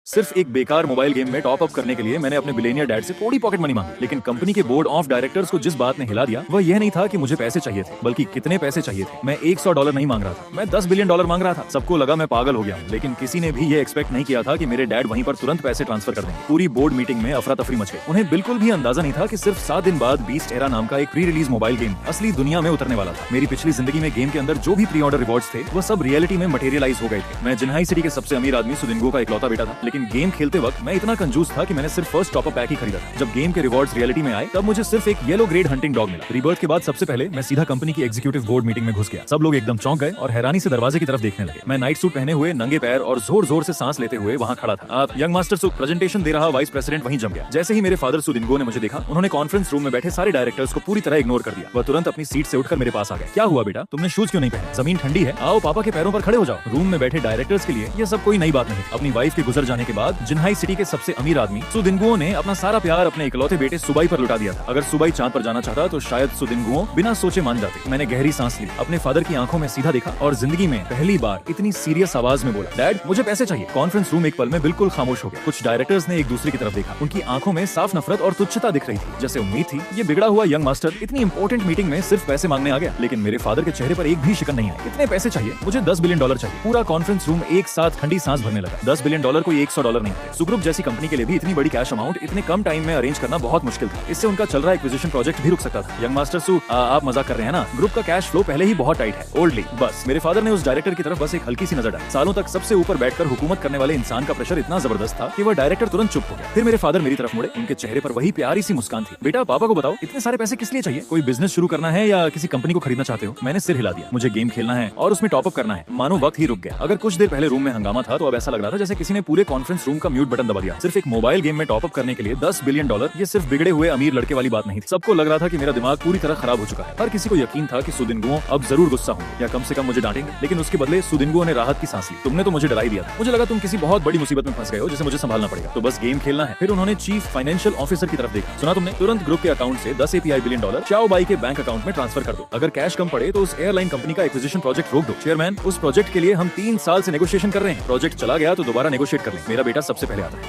सिर्फ एक बेकार मोबाइल गेम में टॉप अप करने के लिए मैंने अपने बिलियनियर डैड से थोड़ी पॉकेट मनी मांगी, लेकिन कंपनी के बोर्ड ऑफ डायरेक्टर्स को जिस बात ने हिला दिया वह यह नहीं था कि मुझे पैसे चाहिए थे, बल्कि कितने पैसे चाहिए थे। मैं $100 नहीं मांग रहा था, मैं $10 बिलियन मांग रहा था। सबको लगा मैं पागल हो गया हूँ, लेकिन किसी ने भी ये एक्सपेक्ट नहीं किया था कि मेरे डैड वहीं पर तुरंत पैसे ट्रांसफर कर देंगे। पूरी बोर्ड मीटिंग में अफरा तफरी मच गई। उन्हें बिल्कुल भी अंदाजा नहीं था कि सिर्फ 7 दिन बाद बीस्ट एरा नाम का एक प्री रिलीज मोबाइल गेम असली दुनिया में उतरने वाला था। मेरी पिछली जिंदगी में गेम के अंदर जो भी प्री ऑर्डर रिवॉर्ड्स थे वो सब रियलिटी में मटेरियलाइज हो गए थे। मैं जिन्हाई सिटी के सबसे अमीर आदमी सुदिंगो का इकलौता बेटा था, लेकिन गेम खेलते वक्त मैं इतना कंजूस था कि मैंने सिर्फ फर्स्ट टॉप अप पैक ही खरीदा था। जब गेम के रिवॉर्ड्स रियलिटी में आए तब मुझे सिर्फ एक येलो ग्रेड हंटिंग डॉग मिला। रीबर्थ के बाद सबसे पहले मैं सीधा कंपनी की एग्जीक्यूटिव बोर्ड मीटिंग में घुस गया। सब लोग एकदम चौंक गए और हैरानी से दरवाजे की तरफ देखने लगे। मैं नाइट सूट पहने हुए, नंगे पैर और जोर जोर से सांस लेते हुए वहां खड़ा था। आप यंग मास्टर सुख प्रेजेंटेशन दे रहा वाइस प्रेसिडेंट वहीं जम गया। जैसे ही मेरे फादर सुदिंगो ने मुझे देखा, उन्होंने कॉन्फ्रेंस रूम में बैठे सारे डायरेक्टर्स को पूरी तरह इग्नोर कर दिया। वह तुरंत अपनी सीट से उठकर मेरे पास आ गए। क्या हुआ बेटा, तुमने शूज क्यों नहीं पहने? जमीन ठंडी है, आओ पापा के पैरों पर खड़े हो जाओ। रूम में बैठे डायरेक्टर्स के लिए यह सब कोई नई बात नहीं। अपनी वाइफ के गुजर जाने के बाद जिन्हाई सिटी के सबसे अमीर आदमी सुदिंगुओ ने अपना सारा प्यार अपने इकलौते बेटे सुबाई पर लुटा दिया था। अगर सुबाई चांद पर जाना चाहता तो शायद सुदिंगुओ बिना सोचे मान जाते। मैंने गहरी सांस ली, अपने फादर की आंखों में सीधा देखा और जिंदगी में पहली बार इतनी सीरियस आवाज में बोला, डैड मुझे पैसे चाहिए। कॉन्फ्रेंस रूम एक पल में बिल्कुल खामोश हो गया। कुछ डायरेक्टर्स ने एक दूसरे की तरफ देखा। उनकी आंखों में साफ नफरत और तुच्छता दिख रही थी। जैसे उम्मीद थी ये बिगड़ा हुआ यंग मास्टर इतनी इंपॉर्टेंट मीटिंग में सिर्फ पैसे मांगने आ गया। लेकिन मेरे फादर के चेहरे पर एक भी शिकन नहीं आई। कितने पैसे चाहिए? मुझे $10 बिलियन चाहिए। पूरा कॉन्फ्रेंस रूम एक साथ ठंडी सांस भरने लगा। $10 बिलियन कोई $100 नहीं थे। सुग्रुप जैसी कंपनी के लिए भी इतनी बड़ी कैश अमाउंट इतने कम टाइम में अरेंज करना बहुत मुश्किल था। इससे उनका चल रहा एक्विजिशन प्रोजेक्ट भी रुक सकता था। यंग मास्टर सु, आप मजाक कर रहे हैं ना? ग्रुप का कैश फ्लो पहले ही बहुत टाइट है। ओल्डली बस मेरे फादर ने उस डायरेक्टर की तरफ बस एक हल्की सी नजर डाली। सालों तक सबसे ऊपर बैठकर हुकूमत करने वाले इंसान का प्रेशर इतना जबरदस्त था कि वह डायरेक्टर तुरंत चुप हो गया। फिर मेरे फादर मेरी तरफ मुड़े। उनके चेहरे पर वही प्यारी सी मुस्कान थी। बेटा पापा को बताओ, इतने सारे पैसे किस लिए चाहिए? कोई बिजनेस शुरू करना है या किसी कंपनी को खरीदना चाहते हो? मैंने सिर हिला दिया। मुझे गेम खेलना है और उसमें टॉपअप करना है। मानो वक्त ही रुक गया। अगर कुछ देर पहले रूम में हंगामा था तो अब ऐसा लग रहा था जैसे किसी ने पूरे कॉन्फ्रेंस रूम का म्यूट बटन दबा दिया। सिर्फ एक मोबाइल गेम में टॉपअप करने के लिए $10 बिलियन, ये सिर्फ बिगड़े हुए अमीर लड़के वाली बात नहीं थी। सबको लग रहा था कि मेरा दिमाग पूरी तरह खराब हो चुका है। हर किसी को यकीन था कि सुदिंगुओ अब जरूर गुस्सा होंगे या कम से कम मुझे डांटेंगे, लेकिन उसके बदले सुदिंगुओ ने राहत की सांस ली। तुमने तो मुझे डरा ही दिया था। मुझे लगा तुम किसी बहुत बड़ी मुसीबत में फंस गए हो जिसे मुझे संभालना पड़ेगा, तो बस गेम खेलना है। फिर उन्होंने चीफ फाइनेंशियल ऑफिसर की तरफ देखा। सुना तुमने? तुरंत ग्रुप के अकाउंट से $10 API बिलियन चाओ बाई के बैंक अकाउंट में ट्रांसफर कर दो। अगर कैश कम पड़े तो उस एयरलाइन कंपनी का एक्विजिशन प्रोजेक्ट रोक दो। चेयरमैन, उस प्रोजेक्ट के लिए हम 3 साल से नेगोशिएशन कर रहे हैं। प्रोजेक्ट चला गया तो दोबारा नेगोशिएट कर लें। मेरा बेटा सबसे पहले आता है।